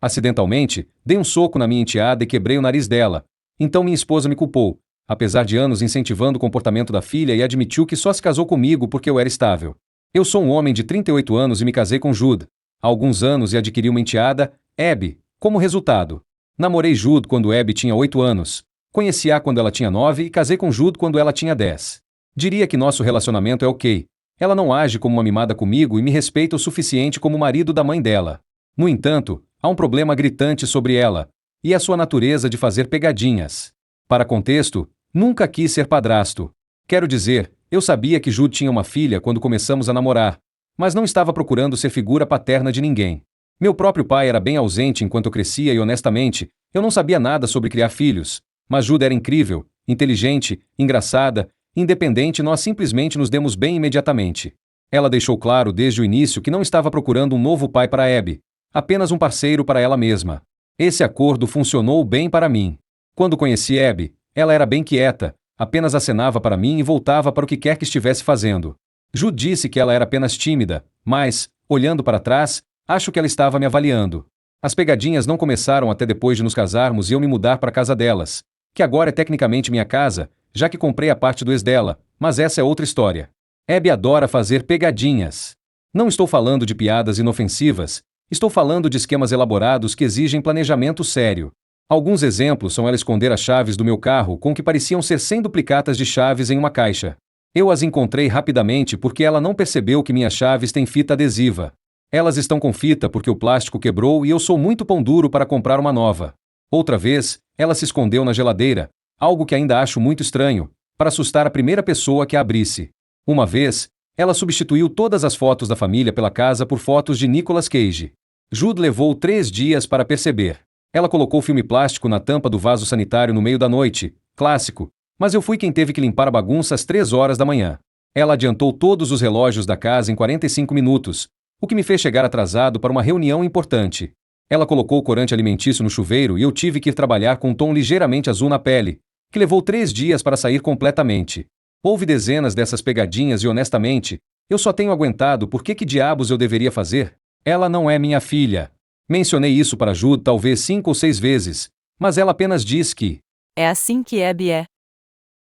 Acidentalmente, dei um soco na minha enteada e quebrei o nariz dela. Então minha esposa me culpou, apesar de anos incentivando o comportamento da filha, e admitiu que só se casou comigo porque eu era estável. Eu sou um homem de 38 anos e me casei com Jude há alguns anos e adquiri uma enteada, Abby, como resultado. Namorei Jude quando Abby tinha 8 anos. Conheci-a quando ela tinha 9 e casei com Jude quando ela tinha 10. Diria que nosso relacionamento é ok. Ela não age como uma mimada comigo e me respeita o suficiente como marido da mãe dela. No entanto, há um problema gritante sobre ela, e a sua natureza de fazer pegadinhas. Para contexto, nunca quis ser padrasto. Quero dizer, eu sabia que Jude tinha uma filha quando começamos a namorar, mas não estava procurando ser figura paterna de ninguém. Meu próprio pai era bem ausente enquanto eu crescia e, honestamente, eu não sabia nada sobre criar filhos, mas Jude era incrível, inteligente, engraçada, independente, e nós simplesmente nos demos bem imediatamente. Ela deixou claro desde o início que não estava procurando um novo pai para Abby, apenas um parceiro para ela mesma. Esse acordo funcionou bem para mim. Quando conheci Abby, ela era bem quieta, apenas acenava para mim e voltava para o que quer que estivesse fazendo. Jude disse que ela era apenas tímida, mas, olhando para trás, acho que ela estava me avaliando. As pegadinhas não começaram até depois de nos casarmos e eu me mudar para a casa delas, que agora é tecnicamente minha casa, já que comprei a parte do ex dela, mas essa é outra história. Abby adora fazer pegadinhas. Não estou falando de piadas inofensivas, estou falando de esquemas elaborados que exigem planejamento sério. Alguns exemplos são ela esconder as chaves do meu carro com o que pareciam ser 100 duplicatas de chaves em uma caixa. Eu as encontrei rapidamente porque ela não percebeu que minhas chaves têm fita adesiva. Elas estão com fita porque o plástico quebrou e eu sou muito pão duro para comprar uma nova. Outra vez, ela se escondeu na geladeira, algo que ainda acho muito estranho, para assustar a primeira pessoa que a abrisse. Uma vez, ela substituiu todas as fotos da família pela casa por fotos de Nicolas Cage. Jude levou 3 dias para perceber. Ela colocou filme plástico na tampa do vaso sanitário no meio da noite, clássico, mas eu fui quem teve que limpar a bagunça às 3 horas da manhã. Ela adiantou todos os relógios da casa em 45 minutos, o que me fez chegar atrasado para uma reunião importante. Ela colocou o corante alimentício no chuveiro e eu tive que ir trabalhar com um tom ligeiramente azul na pele, que levou 3 dias para sair completamente. Houve dezenas dessas pegadinhas e, honestamente, eu só tenho aguentado. Por que diabos eu deveria fazer? Ela não é minha filha. Mencionei isso para Jude talvez 5 ou 6 vezes, mas ela apenas diz que é assim que Abby é.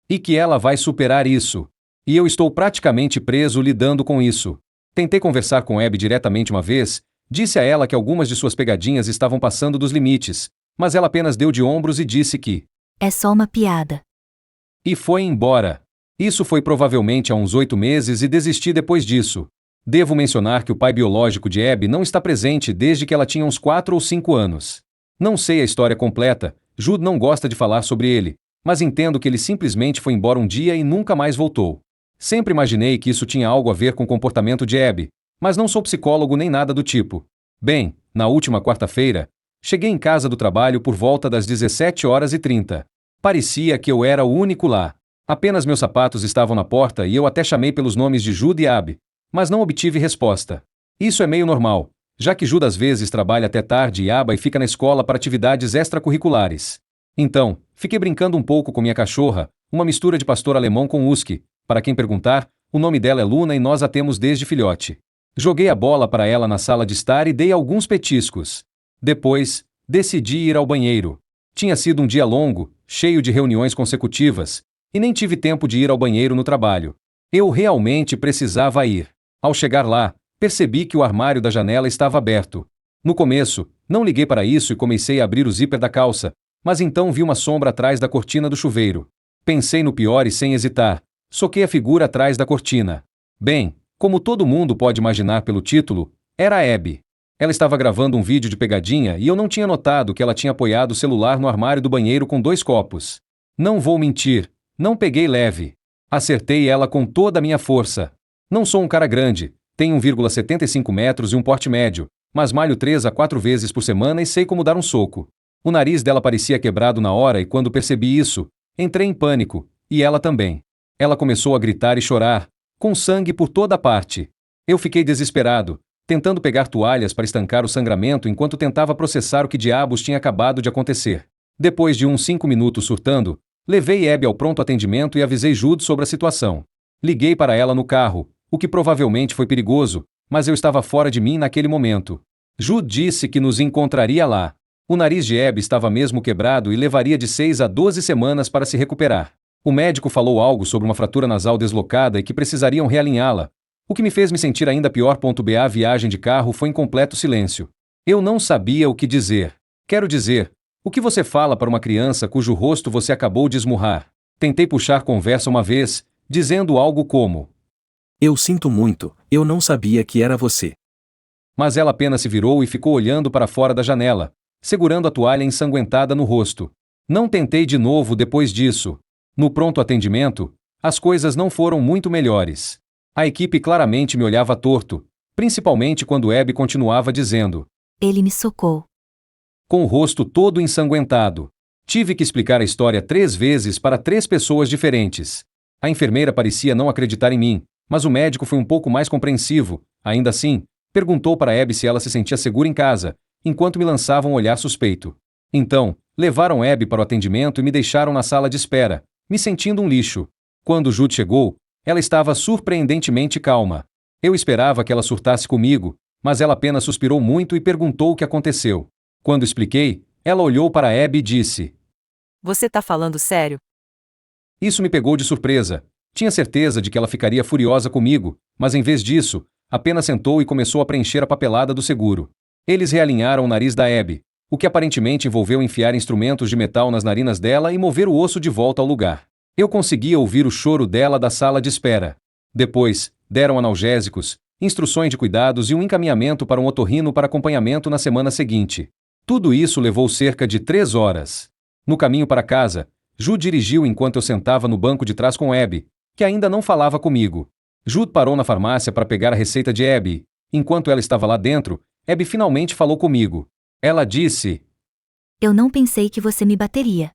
E que ela vai superar isso. E eu estou praticamente preso lidando com isso. Tentei conversar com Abby diretamente uma vez, disse a ela que algumas de suas pegadinhas estavam passando dos limites, mas ela apenas deu de ombros e disse que é só uma piada. E foi embora. Isso foi provavelmente há uns 8 meses e desisti depois disso. Devo mencionar que o pai biológico de Abby não está presente desde que ela tinha uns 4 ou 5 anos. Não sei a história completa, Jude não gosta de falar sobre ele, mas entendo que ele simplesmente foi embora um dia e nunca mais voltou. Sempre imaginei que isso tinha algo a ver com o comportamento de Abby, mas não sou psicólogo nem nada do tipo. Bem, na última quarta-feira, cheguei em casa do trabalho por volta das 17h30. Parecia que eu era o único lá. Apenas meus sapatos estavam na porta e eu até chamei pelos nomes de Jude e Abby, mas não obtive resposta. Isso é meio normal, já que Jude às vezes trabalha até tarde e Abby fica na escola para atividades extracurriculares. Então, fiquei brincando um pouco com minha cachorra, uma mistura de pastor alemão com husky. Para quem perguntar, o nome dela é Luna e nós a temos desde filhote. Joguei a bola para ela na sala de estar e dei alguns petiscos. Depois, decidi ir ao banheiro. Tinha sido um dia longo, cheio de reuniões consecutivas, e nem tive tempo de ir ao banheiro no trabalho. Eu realmente precisava ir. Ao chegar lá, percebi que o armário da janela estava aberto. No começo, não liguei para isso e comecei a abrir o zíper da calça, mas então vi uma sombra atrás da cortina do chuveiro. Pensei no pior e, sem hesitar, soquei a figura atrás da cortina. Bem, como todo mundo pode imaginar pelo título, era Abby. Ela estava gravando um vídeo de pegadinha e eu não tinha notado que ela tinha apoiado o celular no armário do banheiro com 2 copos. Não vou mentir, não peguei leve. Acertei ela com toda a minha força. Não sou um cara grande, tenho 1,75 metros e um porte médio, mas malho 3 a 4 vezes por semana e sei como dar um soco. O nariz dela parecia quebrado na hora e quando percebi isso, entrei em pânico, e ela também. Ela começou a gritar e chorar, com sangue por toda parte. Eu fiquei desesperado, tentando pegar toalhas para estancar o sangramento enquanto tentava processar o que diabos tinha acabado de acontecer. Depois de uns 5 minutos surtando, levei Abby ao pronto atendimento e avisei Jude sobre a situação. Liguei para ela no carro, o que provavelmente foi perigoso, mas eu estava fora de mim naquele momento. Jude disse que nos encontraria lá. O nariz de Abby estava mesmo quebrado e levaria de 6 a 12 semanas para se recuperar. O médico falou algo sobre uma fratura nasal deslocada e que precisariam realinhá-la. O que me fez me sentir ainda pior. A viagem de carro foi em completo silêncio. Eu não sabia o que dizer. Quero dizer, o que você fala para uma criança cujo rosto você acabou de esmurrar? Tentei puxar conversa uma vez, dizendo algo como: Eu sinto muito, eu não sabia que era você. Mas ela apenas se virou e ficou olhando para fora da janela, segurando a toalha ensanguentada no rosto. Não tentei de novo depois disso. No pronto atendimento, as coisas não foram muito melhores. A equipe claramente me olhava torto, principalmente quando Abby continuava dizendo: Ele me socou. Com o rosto todo ensanguentado. Tive que explicar a história 3 vezes para 3 pessoas diferentes. A enfermeira parecia não acreditar em mim, mas o médico foi um pouco mais compreensivo. Ainda assim, perguntou para Abby se ela se sentia segura em casa, enquanto me lançavam um olhar suspeito. Então, levaram Abby para o atendimento e me deixaram na sala de espera, me sentindo um lixo. Quando Jude chegou, ela estava surpreendentemente calma. Eu esperava que ela surtasse comigo, mas ela apenas suspirou muito e perguntou o que aconteceu. Quando expliquei, ela olhou para Abby e disse: Você tá falando sério? Isso me pegou de surpresa. Tinha certeza de que ela ficaria furiosa comigo, mas em vez disso, apenas sentou e começou a preencher a papelada do seguro. Eles realinharam o nariz da Abby, o que aparentemente envolveu enfiar instrumentos de metal nas narinas dela e mover o osso de volta ao lugar. Eu conseguia ouvir o choro dela da sala de espera. Depois, deram analgésicos, instruções de cuidados e um encaminhamento para um otorrino para acompanhamento na semana seguinte. Tudo isso levou cerca de 3 horas. No caminho para casa, Jude dirigiu enquanto eu sentava no banco de trás com Abby, que ainda não falava comigo. Jude parou na farmácia para pegar a receita de Abby. Enquanto ela estava lá dentro, Abby finalmente falou comigo. Ela disse: Eu não pensei que você me bateria.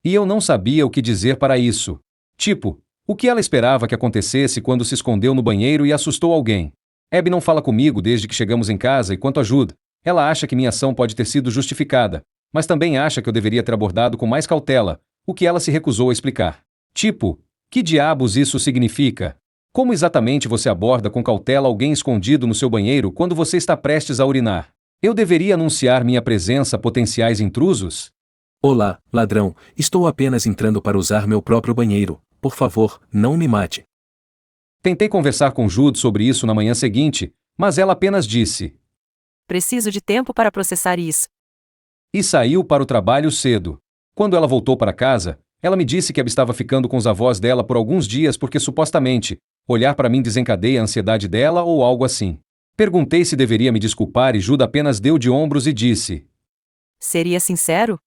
E eu não sabia o que dizer para isso. Tipo, o que ela esperava que acontecesse quando se escondeu no banheiro e assustou alguém? Abby não fala comigo desde que chegamos em casa e quanto a Jude, ela acha que minha ação pode ter sido justificada, mas também acha que eu deveria ter abordado com mais cautela, o que ela se recusou a explicar. Tipo, que diabos isso significa? Como exatamente você aborda com cautela alguém escondido no seu banheiro quando você está prestes a urinar? Eu deveria anunciar minha presença a potenciais intrusos? Olá, ladrão, estou apenas entrando para usar meu próprio banheiro. Por favor, não me mate. Tentei conversar com Jude sobre isso na manhã seguinte, mas ela apenas disse: Preciso de tempo para processar isso. E saiu para o trabalho cedo. Quando ela voltou para casa, ela me disse que estava ficando com os avós dela por alguns dias porque supostamente, olhar para mim desencadeia a ansiedade dela ou algo assim. Perguntei se deveria me desculpar e Jude apenas deu de ombros e disse: Seria sincero?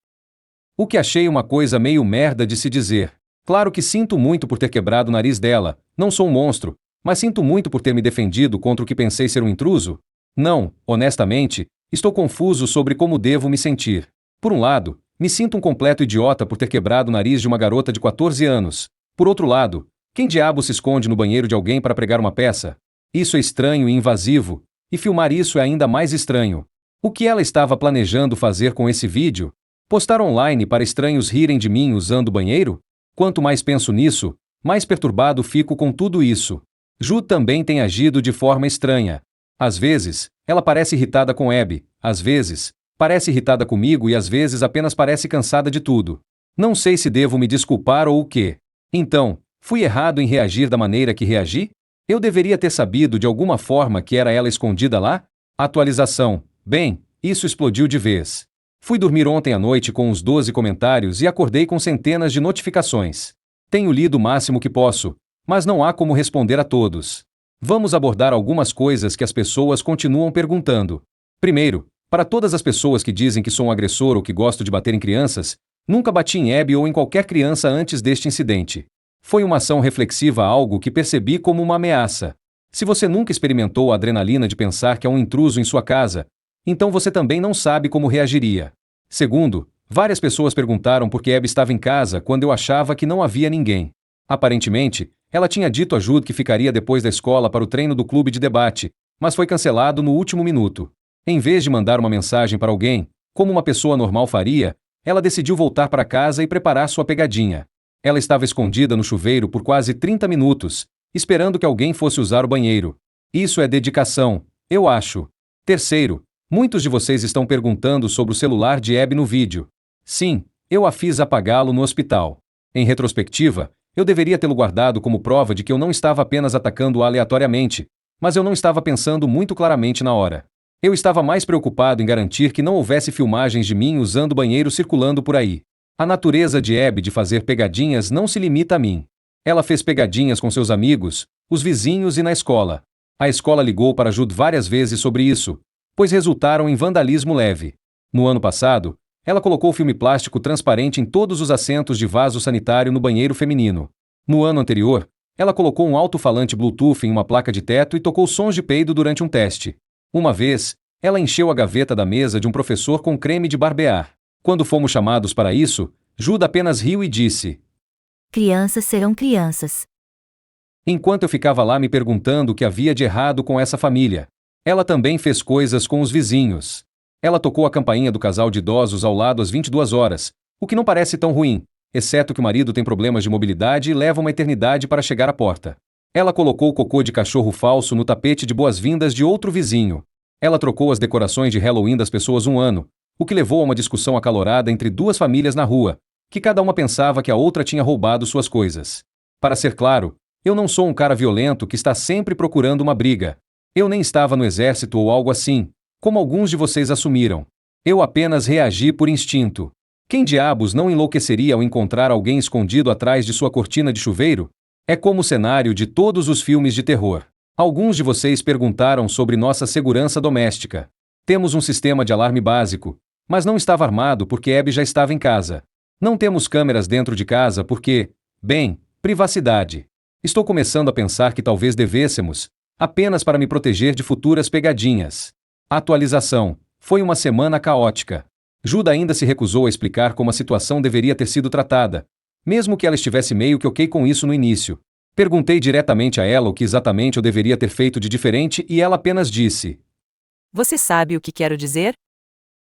O que achei uma coisa meio merda de se dizer. Claro que sinto muito por ter quebrado o nariz dela, não sou um monstro, mas sinto muito por ter me defendido contra o que pensei ser um intruso. Não, honestamente, estou confuso sobre como devo me sentir. Por um lado, me sinto um completo idiota por ter quebrado o nariz de uma garota de 14 anos. Por outro lado, quem diabo se esconde no banheiro de alguém para pregar uma peça? Isso é estranho e invasivo, e filmar isso é ainda mais estranho. O que ela estava planejando fazer com esse vídeo? Postar online para estranhos rirem de mim usando o banheiro? Quanto mais penso nisso, mais perturbado fico com tudo isso. Jude também tem agido de forma estranha. Às vezes, ela parece irritada com Abby, às vezes, parece irritada comigo e às vezes apenas parece cansada de tudo. Não sei se devo me desculpar ou o quê. Então, fui errado em reagir da maneira que reagi? Eu deveria ter sabido de alguma forma que era ela escondida lá? Atualização. Bem, isso explodiu de vez. Fui dormir ontem à noite com uns 12 comentários e acordei com centenas de notificações. Tenho lido o máximo que posso, mas não há como responder a todos. Vamos abordar algumas coisas que as pessoas continuam perguntando. Primeiro, para todas as pessoas que dizem que sou um agressor ou que gosto de bater em crianças, nunca bati em Abby ou em qualquer criança antes deste incidente. Foi uma ação reflexiva a algo que percebi como uma ameaça. Se você nunca experimentou a adrenalina de pensar que há um intruso em sua casa, então você também não sabe como reagiria. Segundo, várias pessoas perguntaram por que Abby estava em casa quando eu achava que não havia ninguém. Aparentemente, ela tinha dito a Jude que ficaria depois da escola para o treino do clube de debate, mas foi cancelado no último minuto. Em vez de mandar uma mensagem para alguém, como uma pessoa normal faria, ela decidiu voltar para casa e preparar sua pegadinha. Ela estava escondida no chuveiro por quase 30 minutos, esperando que alguém fosse usar o banheiro. Isso é dedicação, eu acho. Terceiro, Muitos de vocês estão perguntando sobre o celular de Abby no vídeo. Sim, eu a fiz apagá-lo no hospital. Em retrospectiva, eu deveria tê-lo guardado como prova de que eu não estava apenas atacando-a aleatoriamente, mas eu não estava pensando muito claramente na hora. Eu estava mais preocupado em garantir que não houvesse filmagens de mim usando o banheiro circulando por aí. A natureza de Abby de fazer pegadinhas não se limita a mim. Ela fez pegadinhas com seus amigos, os vizinhos e na escola. A escola ligou para Jude várias vezes sobre isso, pois resultaram em vandalismo leve. No ano passado, ela colocou filme plástico transparente em todos os assentos de vaso sanitário no banheiro feminino. No ano anterior, ela colocou um alto-falante Bluetooth em uma placa de teto e tocou sons de peido durante um teste. Uma vez, ela encheu a gaveta da mesa de um professor com creme de barbear. Quando fomos chamados para isso, Jude apenas riu e disse: Crianças serão crianças. Enquanto eu ficava lá me perguntando o que havia de errado com essa família. Ela também fez coisas com os vizinhos. Ela tocou a campainha do casal de idosos ao lado às 22 horas, o que não parece tão ruim, exceto que o marido tem problemas de mobilidade e leva uma eternidade para chegar à porta. Ela colocou o cocô de cachorro falso no tapete de boas-vindas de outro vizinho. Ela trocou as decorações de Halloween das pessoas um ano, o que levou a uma discussão acalorada entre duas famílias na rua, que cada uma pensava que a outra tinha roubado suas coisas. Para ser claro, eu não sou um cara violento que está sempre procurando uma briga. Eu nem estava no exército ou algo assim, como alguns de vocês assumiram. Eu apenas reagi por instinto. Quem diabos não enlouqueceria ao encontrar alguém escondido atrás de sua cortina de chuveiro? É como o cenário de todos os filmes de terror. Alguns de vocês perguntaram sobre nossa segurança doméstica. Temos um sistema de alarme básico, mas não estava armado porque Abby já estava em casa. Não temos câmeras dentro de casa porque, bem, privacidade. Estou começando a pensar que talvez devêssemos, apenas para me proteger de futuras pegadinhas. Atualização. Foi uma semana caótica. Jude ainda se recusou a explicar como a situação deveria ter sido tratada, mesmo que ela estivesse meio que ok com isso no início. Perguntei diretamente a ela o que exatamente eu deveria ter feito de diferente e ela apenas disse: Você sabe o que quero dizer?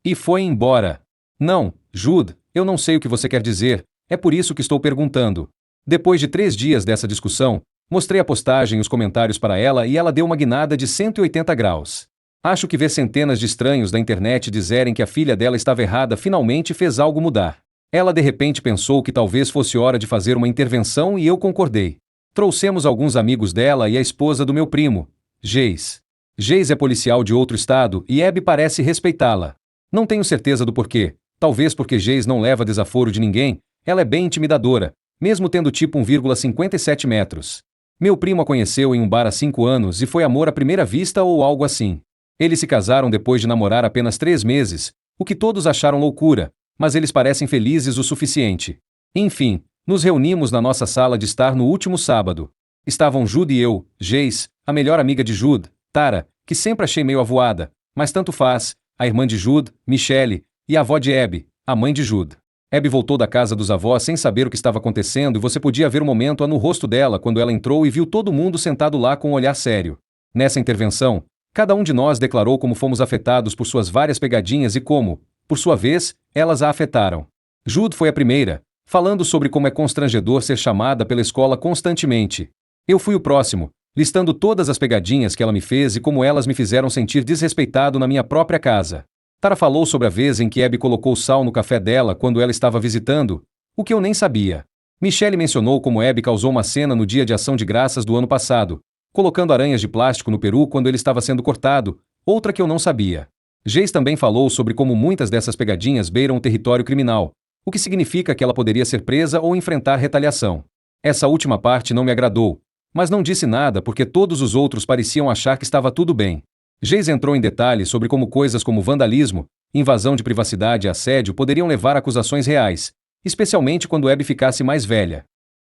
E foi embora. Não, Jude, eu não sei o que você quer dizer, é por isso que estou perguntando. Depois de 3 dias dessa discussão, mostrei a postagem e os comentários para ela e ela deu uma guinada de 180 graus. Acho que ver centenas de estranhos da internet dizerem que a filha dela estava errada finalmente fez algo mudar. Ela de repente pensou que talvez fosse hora de fazer uma intervenção e eu concordei. Trouxemos alguns amigos dela e a esposa do meu primo, Jace. Jace é policial de outro estado e Abby parece respeitá-la. Não tenho certeza do porquê, talvez porque Jace não leva desaforo de ninguém, ela é bem intimidadora, mesmo tendo tipo 1,57 metros. Meu primo a conheceu em um bar há 5 anos e foi amor à primeira vista ou algo assim. Eles se casaram depois de namorar apenas 3 meses, o que todos acharam loucura, mas eles parecem felizes o suficiente. Enfim, nos reunimos na nossa sala de estar no último sábado. Estavam Jude e eu, Jace, a melhor amiga de Jude, Tara, que sempre achei meio avoada, mas tanto faz, a irmã de Jude, Michelle, e a avó de Abby, a mãe de Jude. Abby voltou da casa dos avós sem saber o que estava acontecendo e você podia ver o momento no rosto dela quando ela entrou e viu todo mundo sentado lá com um olhar sério. Nessa intervenção, cada um de nós declarou como fomos afetados por suas várias pegadinhas e como, por sua vez, elas a afetaram. Jude foi a primeira, falando sobre como é constrangedor ser chamada pela escola constantemente. Eu fui o próximo, listando todas as pegadinhas que ela me fez e como elas me fizeram sentir desrespeitado na minha própria casa. Tara falou sobre a vez em que Abby colocou sal no café dela quando ela estava visitando, o que eu nem sabia. Michelle mencionou como Abby causou uma cena no Dia de Ação de Graças do ano passado, colocando aranhas de plástico no peru quando ele estava sendo cortado, outra que eu não sabia. Jace também falou sobre como muitas dessas pegadinhas beiram o território criminal, o que significa que ela poderia ser presa ou enfrentar retaliação. Essa última parte não me agradou, mas não disse nada porque todos os outros pareciam achar que estava tudo bem. Jace entrou em detalhes sobre como coisas como vandalismo, invasão de privacidade e assédio poderiam levar a acusações reais, especialmente quando Abby ficasse mais velha.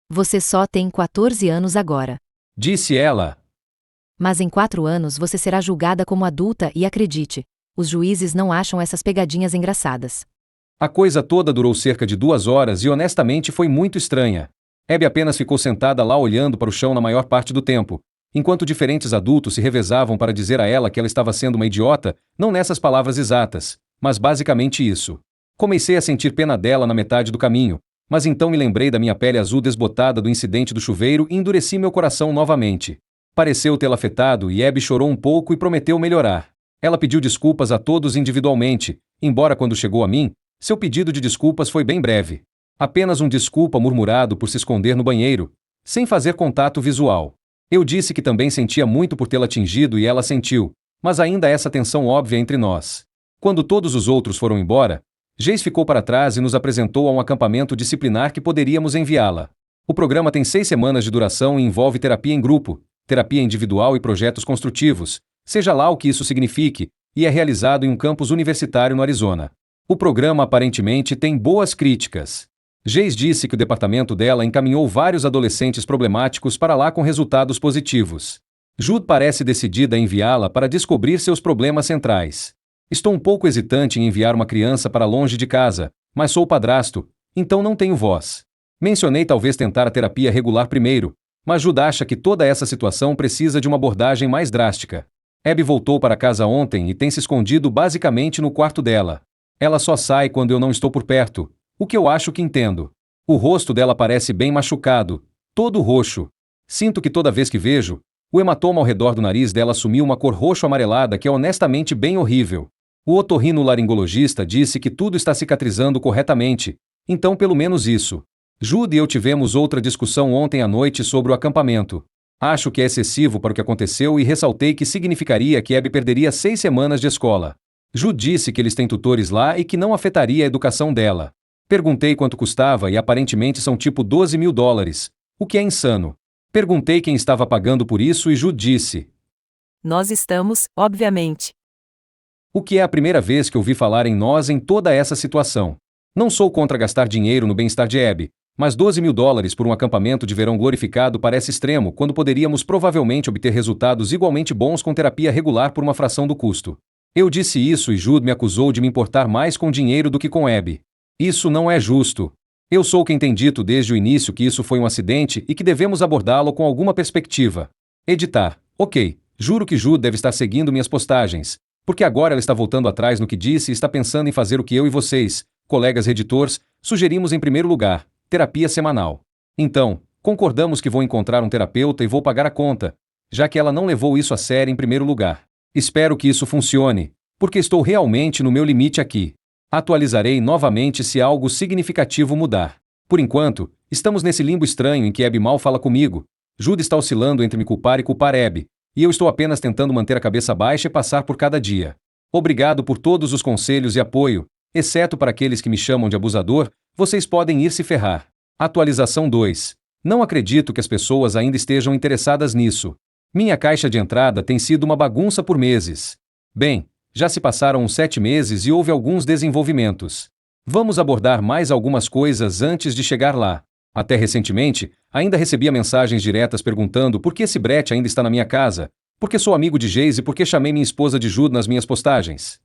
Você só tem 14 anos agora. Disse ela. Mas em 4 anos você será julgada como adulta e acredite, os juízes não acham essas pegadinhas engraçadas. A coisa toda durou cerca de 2 horas e honestamente foi muito estranha. Abby apenas ficou sentada lá olhando para o chão na maior parte do tempo, enquanto diferentes adultos se revezavam para dizer a ela que ela estava sendo uma idiota, não nessas palavras exatas, mas basicamente isso. Comecei a sentir pena dela na metade do caminho, mas então me lembrei da minha pele azul desbotada do incidente do chuveiro e endureci meu coração novamente. Pareceu tê-la afetado e Abby chorou um pouco e prometeu melhorar. Ela pediu desculpas a todos individualmente, embora quando chegou a mim, seu pedido de desculpas foi bem breve. Apenas um desculpa murmurado por se esconder no banheiro, sem fazer contato visual. Eu disse que também sentia muito por tê-la atingido e ela sentiu, mas ainda há essa tensão óbvia entre nós. Quando todos os outros foram embora, Geis ficou para trás e nos apresentou a um acampamento disciplinar que poderíamos enviá-la. O programa tem 6 semanas de duração e envolve terapia em grupo, terapia individual e projetos construtivos, seja lá o que isso signifique, e é realizado em um campus universitário no Arizona. O programa aparentemente tem boas críticas. Geis disse que o departamento dela encaminhou vários adolescentes problemáticos para lá com resultados positivos. Jude parece decidida a enviá-la para descobrir seus problemas centrais. Estou um pouco hesitante em enviar uma criança para longe de casa, mas sou padrasto, então não tenho voz. Mencionei talvez tentar a terapia regular primeiro, mas Jude acha que toda essa situação precisa de uma abordagem mais drástica. Abby voltou para casa ontem e tem se escondido basicamente no quarto dela. Ela só sai quando eu não estou por perto, o que eu acho que entendo. O rosto dela parece bem machucado, todo roxo. Sinto que toda vez que vejo, o hematoma ao redor do nariz dela assumiu uma cor roxo-amarelada que é honestamente bem horrível. O otorrinolaringologista disse que tudo está cicatrizando corretamente, então pelo menos isso. Jude e eu tivemos outra discussão ontem à noite sobre o acampamento. Acho que é excessivo para o que aconteceu e ressaltei que significaria que Abby perderia 6 semanas de escola. Jude disse que eles têm tutores lá e que não afetaria a educação dela. Perguntei quanto custava e aparentemente são tipo $12.000, o que é insano. Perguntei quem estava pagando por isso e Jude disse: Nós estamos, obviamente. O que é a primeira vez que ouvi falar em nós em toda essa situação. Não sou contra gastar dinheiro no bem-estar de Abby, mas $12.000 por um acampamento de verão glorificado parece extremo quando poderíamos provavelmente obter resultados igualmente bons com terapia regular por uma fração do custo. Eu disse isso e Jude me acusou de me importar mais com dinheiro do que com Abby. Isso não é justo. Eu sou quem tem dito desde o início que isso foi um acidente e que devemos abordá-lo com alguma perspectiva. Editar. Ok, juro que Jude deve estar seguindo minhas postagens, porque agora ela está voltando atrás no que disse e está pensando em fazer o que eu e vocês, colegas reditores, sugerimos em primeiro lugar: terapia semanal. Então, concordamos que vou encontrar um terapeuta e vou pagar a conta, já que ela não levou isso a sério em primeiro lugar. Espero que isso funcione, porque estou realmente no meu limite aqui. Atualizarei novamente se algo significativo mudar. Por enquanto, estamos nesse limbo estranho em que Abby mal fala comigo. Jude está oscilando entre me culpar e culpar Abby, e eu estou apenas tentando manter a cabeça baixa e passar por cada dia. Obrigado por todos os conselhos e apoio, exceto para aqueles que me chamam de abusador, vocês podem ir se ferrar. Atualização 2. Não acredito que as pessoas ainda estejam interessadas nisso. Minha caixa de entrada tem sido uma bagunça por meses. Bem, já se passaram uns 7 meses e houve alguns desenvolvimentos. Vamos abordar mais algumas coisas antes de chegar lá. Até recentemente, ainda recebia mensagens diretas perguntando por que esse Brett ainda está na minha casa, porque sou amigo de Geis e porque chamei minha esposa de Jude nas minhas postagens.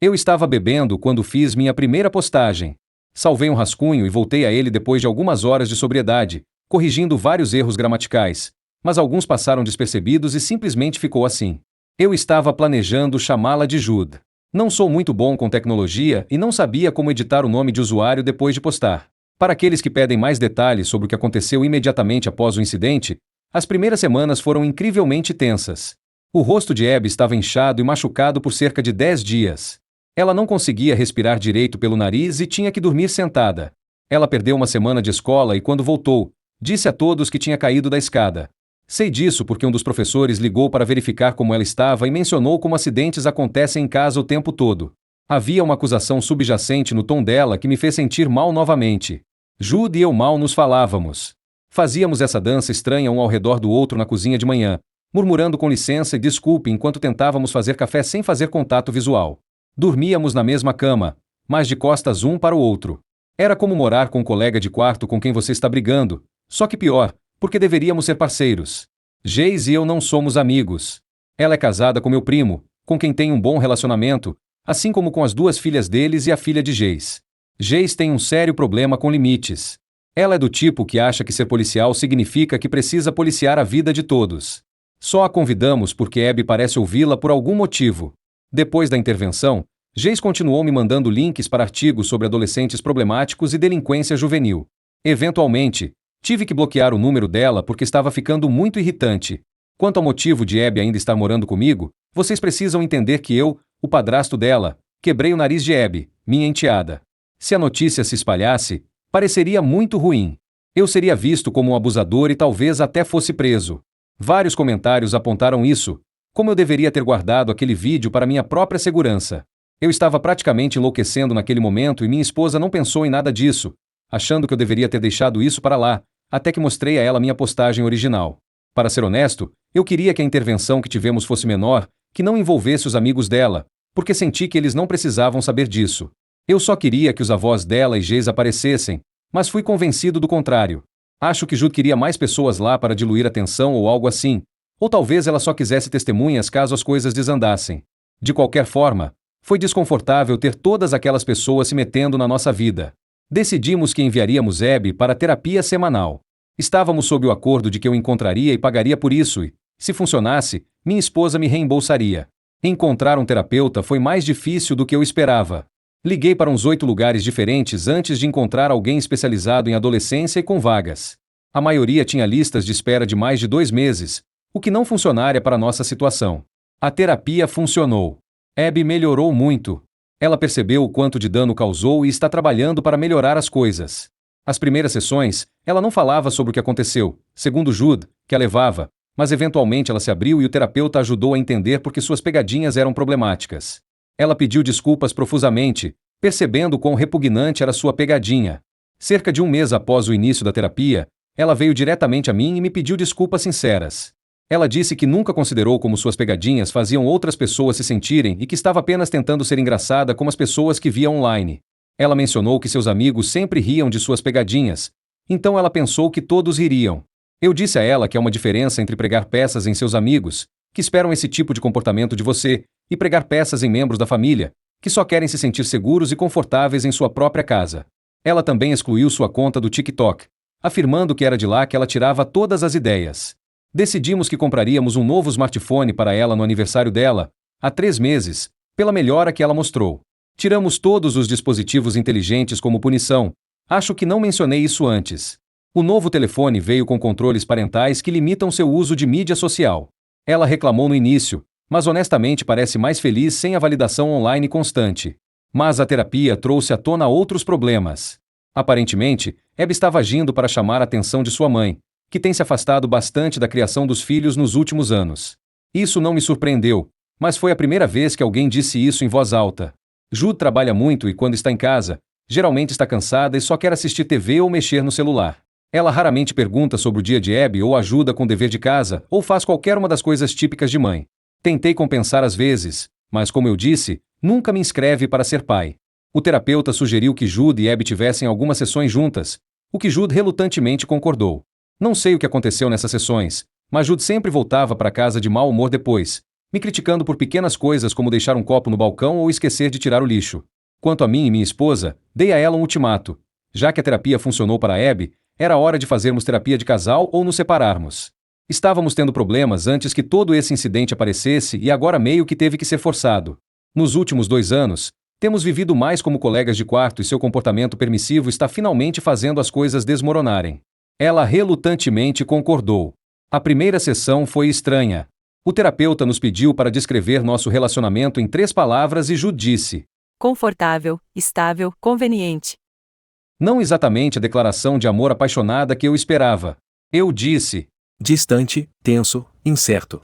Eu estava bebendo quando fiz minha primeira postagem. Salvei um rascunho e voltei a ele depois de algumas horas de sobriedade, corrigindo vários erros gramaticais, mas alguns passaram despercebidos e simplesmente ficou assim. Eu estava planejando chamá-la de Jude. Não sou muito bom com tecnologia e não sabia como editar o nome de usuário depois de postar. Para aqueles que pedem mais detalhes sobre o que aconteceu imediatamente após o incidente, as primeiras semanas foram incrivelmente tensas. O rosto de Abby estava inchado e machucado por cerca de 10 dias. Ela não conseguia respirar direito pelo nariz e tinha que dormir sentada. Ela perdeu uma semana de escola e quando voltou, disse a todos que tinha caído da escada. Sei disso porque um dos professores ligou para verificar como ela estava e mencionou como acidentes acontecem em casa o tempo todo. Havia uma acusação subjacente no tom dela que me fez sentir mal novamente. Jude e eu mal nos falávamos. Fazíamos essa dança estranha um ao redor do outro na cozinha de manhã, murmurando com licença e desculpe enquanto tentávamos fazer café sem fazer contato visual. Dormíamos na mesma cama, mas de costas um para o outro. Era como morar com um colega de quarto com quem você está brigando, só que pior, porque deveríamos ser parceiros. Geis e eu não somos amigos. Ela é casada com meu primo, com quem tem um bom relacionamento, assim como com as 2 filhas deles e a filha de Geis. Geis tem um sério problema com limites. Ela é do tipo que acha que ser policial significa que precisa policiar a vida de todos. Só a convidamos porque Abby parece ouvi-la por algum motivo. Depois da intervenção, Geis continuou me mandando links para artigos sobre adolescentes problemáticos e delinquência juvenil. Eventualmente, tive que bloquear o número dela porque estava ficando muito irritante. Quanto ao motivo de Abby ainda estar morando comigo, Vocês precisam entender que eu, o padrasto dela, quebrei o nariz de Abby, minha enteada. Se a notícia se espalhasse, pareceria muito ruim. Eu seria visto como um abusador e talvez até fosse preso. Vários comentários apontaram isso, como eu deveria ter guardado aquele vídeo para minha própria segurança. Eu estava praticamente enlouquecendo naquele momento e minha esposa não pensou em nada disso, achando que eu deveria ter deixado isso para lá, até que mostrei a ela minha postagem original. Para ser honesto, eu queria que a intervenção que tivemos fosse menor, que não envolvesse os amigos dela, porque senti que eles não precisavam saber disso. Eu só queria que os avós dela e Geis aparecessem, mas fui convencido do contrário. Acho que Jude queria mais pessoas lá para diluir a tensão ou algo assim, ou talvez ela só quisesse testemunhas caso as coisas desandassem. De qualquer forma, foi desconfortável ter todas aquelas pessoas se metendo na nossa vida. Decidimos que enviaríamos Abby para terapia semanal. Estávamos sob o acordo de que eu encontraria e pagaria por isso e, se funcionasse, minha esposa me reembolsaria. Encontrar um terapeuta foi mais difícil do que eu esperava. Liguei para uns 8 lugares diferentes antes de encontrar alguém especializado em adolescência e com vagas. A maioria tinha listas de espera de mais de 2 meses, o que não funcionaria para nossa situação. A terapia funcionou. Abby melhorou muito. Ela percebeu o quanto de dano causou e está trabalhando para melhorar as coisas. As primeiras sessões, ela não falava sobre o que aconteceu, segundo Jude, que a levava, mas eventualmente ela se abriu e o terapeuta ajudou a entender por que suas pegadinhas eram problemáticas. Ela pediu desculpas profusamente, percebendo quão repugnante era sua pegadinha. Cerca de 1 mês após o início da terapia, ela veio diretamente a mim e me pediu desculpas sinceras. Ela disse que nunca considerou como suas pegadinhas faziam outras pessoas se sentirem e que estava apenas tentando ser engraçada como as pessoas que via online. Ela mencionou que seus amigos sempre riam de suas pegadinhas, então ela pensou que todos ririam. Eu disse a ela que há uma diferença entre pregar peças em seus amigos, que esperam esse tipo de comportamento de você, e pregar peças em membros da família, que só querem se sentir seguros e confortáveis em sua própria casa. Ela também excluiu sua conta do TikTok, afirmando que era de lá que ela tirava todas as ideias. Decidimos que compraríamos um novo smartphone para ela no aniversário dela, há 3 meses, pela melhora que ela mostrou. Tiramos todos os dispositivos inteligentes como punição. Acho que não mencionei isso antes. O novo telefone veio com controles parentais que limitam seu uso de mídia social. Ela reclamou no início, mas honestamente parece mais feliz sem a validação online constante. Mas a terapia trouxe à tona outros problemas. Aparentemente, Abby estava agindo para chamar a atenção de sua mãe, que tem se afastado bastante da criação dos filhos nos últimos anos. Isso não me surpreendeu, mas foi a primeira vez que alguém disse isso em voz alta. Jude trabalha muito e quando está em casa, geralmente está cansada e só quer assistir TV ou mexer no celular. Ela raramente pergunta sobre o dia de Abby ou ajuda com o dever de casa ou faz qualquer uma das coisas típicas de mãe. Tentei compensar às vezes, mas como eu disse, nunca me inscreve para ser pai. O terapeuta sugeriu que Jude e Abby tivessem algumas sessões juntas, o que Jude relutantemente concordou. Não sei o que aconteceu nessas sessões, mas Jude sempre voltava para casa de mau humor depois, me criticando por pequenas coisas como deixar um copo no balcão ou esquecer de tirar o lixo. Quanto a mim e minha esposa, dei a ela um ultimato. Já que a terapia funcionou para Abby, era hora de fazermos terapia de casal ou nos separarmos. Estávamos tendo problemas antes que todo esse incidente aparecesse e agora meio que teve que ser forçado. Nos últimos 2 anos, temos vivido mais como colegas de quarto e seu comportamento permissivo está finalmente fazendo as coisas desmoronarem. Ela relutantemente concordou. A primeira sessão foi estranha. O terapeuta nos pediu para descrever nosso relacionamento em 3 palavras e Jude disse: confortável, estável, conveniente. Não exatamente a declaração de amor apaixonada que eu esperava. Eu disse: distante, tenso, incerto.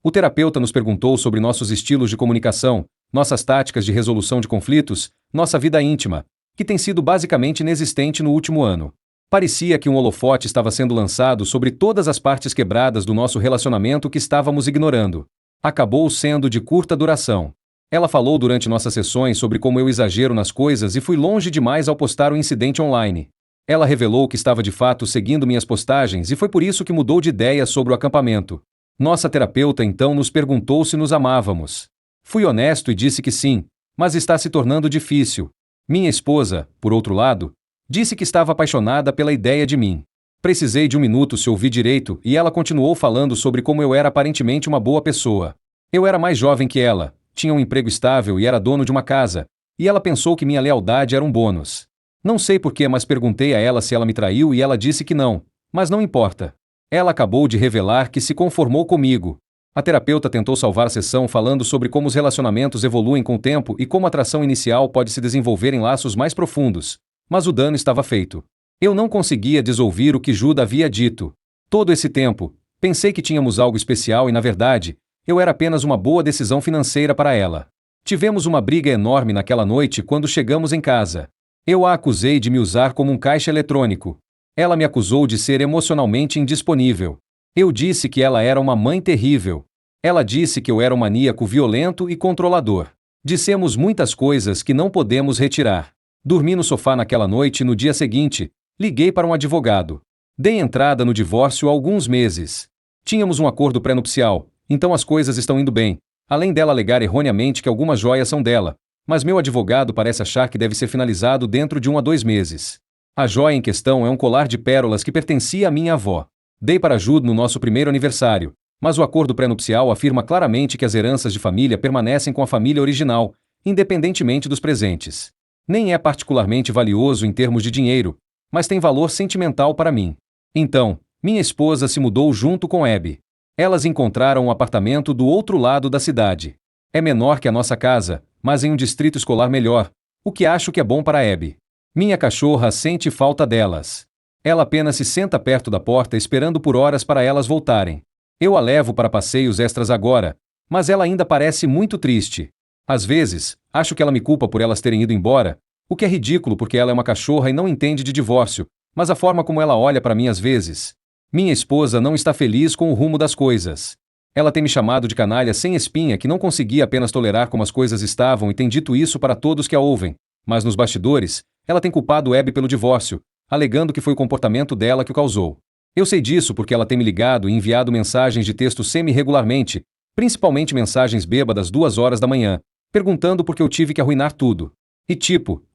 O terapeuta nos perguntou sobre nossos estilos de comunicação, nossas táticas de resolução de conflitos, nossa vida íntima, que tem sido basicamente inexistente no último ano. Parecia que um holofote estava sendo lançado sobre todas as partes quebradas do nosso relacionamento que estávamos ignorando. Acabou sendo de curta duração. Ela falou durante nossas sessões sobre como eu exagero nas coisas e fui longe demais ao postar o incidente online. Ela revelou que estava de fato seguindo minhas postagens e foi por isso que mudou de ideia sobre o acampamento. Nossa terapeuta então nos perguntou se nos amávamos. Fui honesto e disse que sim, mas está se tornando difícil. Minha esposa, por outro lado, disse que estava apaixonada pela ideia de mim. Precisei de 1 minuto se ouvir direito e ela continuou falando sobre como eu era aparentemente uma boa pessoa. Eu era mais jovem que ela, tinha um emprego estável e era dono de uma casa, e ela pensou que minha lealdade era um bônus. Não sei porquê, mas perguntei a ela se ela me traiu e ela disse que não, mas não importa. Ela acabou de revelar que se conformou comigo. A terapeuta tentou salvar a sessão falando sobre como os relacionamentos evoluem com o tempo e como a atração inicial pode se desenvolver em laços mais profundos, mas o dano estava feito. Eu não conseguia desouvir o que Judah havia dito. Todo esse tempo, pensei que tínhamos algo especial e, na verdade, eu era apenas uma boa decisão financeira para ela. Tivemos uma briga enorme naquela noite quando chegamos em casa. Eu a acusei de me usar como um caixa eletrônico. Ela me acusou de ser emocionalmente indisponível. Eu disse que ela era uma mãe terrível. Ela disse que eu era um maníaco violento e controlador. Dissemos muitas coisas que não podemos retirar. Dormi no sofá naquela noite e no dia seguinte, liguei para um advogado. Dei entrada no divórcio há alguns meses. Tínhamos um acordo pré-nupcial, então as coisas estão indo bem, além dela alegar erroneamente que algumas joias são dela, mas meu advogado parece achar que deve ser finalizado dentro de 1 a 2 meses. A joia em questão é um colar de pérolas que pertencia à minha avó. Dei para Jude no nosso primeiro aniversário, mas o acordo pré-nupcial afirma claramente que as heranças de família permanecem com a família original, independentemente dos presentes. Nem é particularmente valioso em termos de dinheiro, mas tem valor sentimental para mim. Então, minha esposa se mudou junto com Abby. Elas encontraram um apartamento do outro lado da cidade. É menor que a nossa casa, mas em um distrito escolar melhor, o que acho que é bom para Abby. Minha cachorra sente falta delas. Ela apenas se senta perto da porta esperando por horas para elas voltarem. Eu a levo para passeios extras agora, mas ela ainda parece muito triste. Às vezes, acho que ela me culpa por elas terem ido embora, o que é ridículo porque ela é uma cachorra e não entende de divórcio, mas a forma como ela olha para mim às vezes. Minha esposa não está feliz com o rumo das coisas. Ela tem me chamado de canalha sem espinha que não conseguia apenas tolerar como as coisas estavam e tem dito isso para todos que a ouvem, mas nos bastidores, ela tem culpado Abby pelo divórcio, alegando que foi o comportamento dela que o causou. Eu sei disso porque ela tem me ligado e enviado mensagens de texto semi-regularmente, principalmente mensagens bêbadas 2 horas da manhã, perguntando por que eu tive que arruinar tudo. E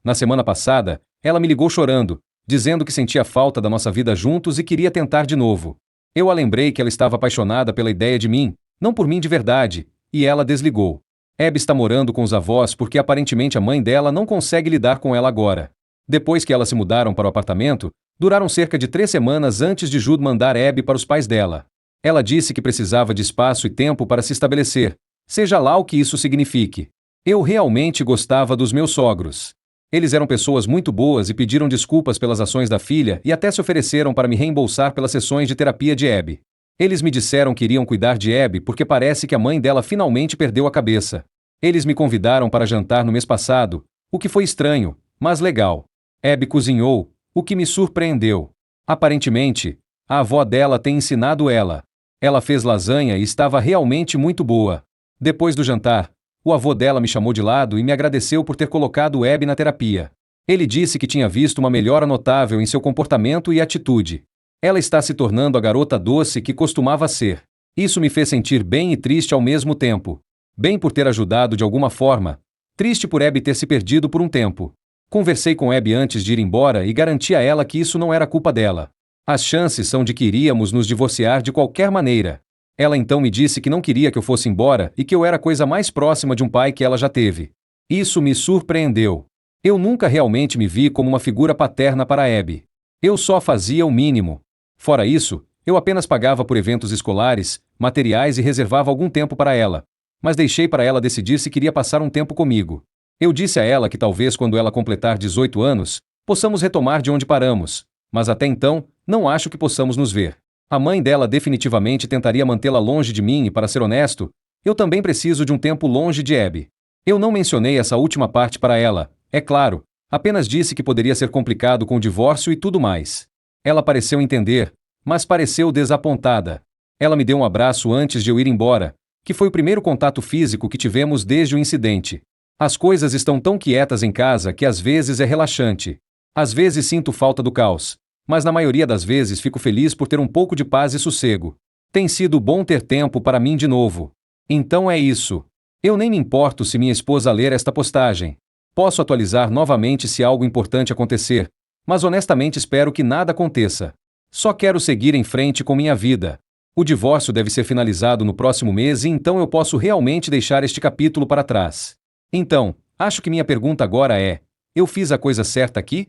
na semana passada, ela me ligou chorando, dizendo que sentia falta da nossa vida juntos e queria tentar de novo. Eu a lembrei que ela estava apaixonada pela ideia de mim, não por mim de verdade, e ela desligou. Abby está morando com os avós porque aparentemente a mãe dela não consegue lidar com ela agora. Depois que elas se mudaram para o apartamento, duraram cerca de 3 semanas antes de Jude mandar Abby para os pais dela. Ela disse que precisava de espaço e tempo para se estabelecer, seja lá o que isso signifique. Eu realmente gostava dos meus sogros. Eles eram pessoas muito boas e pediram desculpas pelas ações da filha e até se ofereceram para me reembolsar pelas sessões de terapia de Abby. Eles me disseram que iriam cuidar de Abby porque parece que a mãe dela finalmente perdeu a cabeça. Eles me convidaram para jantar no mês passado, o que foi estranho, mas legal. Abby cozinhou, o que me surpreendeu. Aparentemente, a avó dela tem ensinado ela. Ela fez lasanha e estava realmente muito boa. Depois do jantar, o avô dela me chamou de lado e me agradeceu por ter colocado Abby na terapia. Ele disse que tinha visto uma melhora notável em seu comportamento e atitude. Ela está se tornando a garota doce que costumava ser. Isso me fez sentir bem e triste ao mesmo tempo. Bem por ter ajudado de alguma forma. Triste por Abby ter se perdido por um tempo. Conversei com Abby antes de ir embora e garanti a ela que isso não era culpa dela. As chances são de que iríamos nos divorciar de qualquer maneira. Ela então me disse que não queria que eu fosse embora e que eu era a coisa mais próxima de um pai que ela já teve. Isso me surpreendeu. Eu nunca realmente me vi como uma figura paterna para Abby. Eu só fazia o mínimo. Fora isso, eu apenas pagava por eventos escolares, materiais e reservava algum tempo para ela. Mas deixei para ela decidir se queria passar um tempo comigo. Eu disse a ela que talvez quando ela completar 18 anos, possamos retomar de onde paramos, mas até então, não acho que possamos nos ver. A mãe dela definitivamente tentaria mantê-la longe de mim e, para ser honesto, eu também preciso de um tempo longe de Abby. Eu não mencionei essa última parte para ela, é claro, apenas disse que poderia ser complicado com o divórcio e tudo mais. Ela pareceu entender, mas pareceu desapontada. Ela me deu um abraço antes de eu ir embora, que foi o primeiro contato físico que tivemos desde o incidente. As coisas estão tão quietas em casa que às vezes é relaxante. Às vezes sinto falta do caos, mas na maioria das vezes fico feliz por ter um pouco de paz e sossego. Tem sido bom ter tempo para mim de novo. Então é isso. Eu nem me importo se minha esposa ler esta postagem. Posso atualizar novamente se algo importante acontecer, mas honestamente espero que nada aconteça. Só quero seguir em frente com minha vida. O divórcio deve ser finalizado no próximo mês e então eu posso realmente deixar este capítulo para trás. Então, acho que minha pergunta agora é: eu fiz a coisa certa aqui?